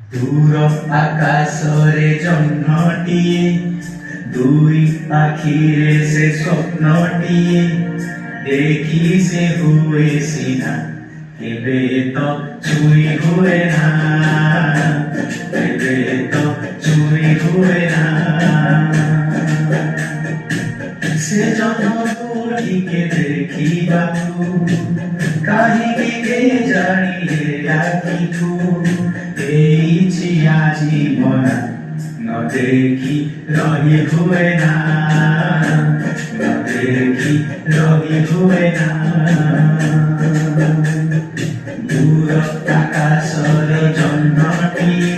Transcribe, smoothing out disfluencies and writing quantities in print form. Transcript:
দূর আকাশরে জহ্নটিয়ে দুই আখিরে সে স্বপ্নটিয়ে দেখি সে হুয়ে সিনা কেবে তো ছুঁই হুয়ে না, কেবে তো ছুঁই হুয়ে না। সে যত বুড়িকে দেখিবাকু কাহিকে জানিয়ে রাখিথু এইছি আজি মনা ন দেখি রহি হুয়ে না, ন দেখি রহি হুয়ে না। দূর আকাশরে জহ্নটিয়ে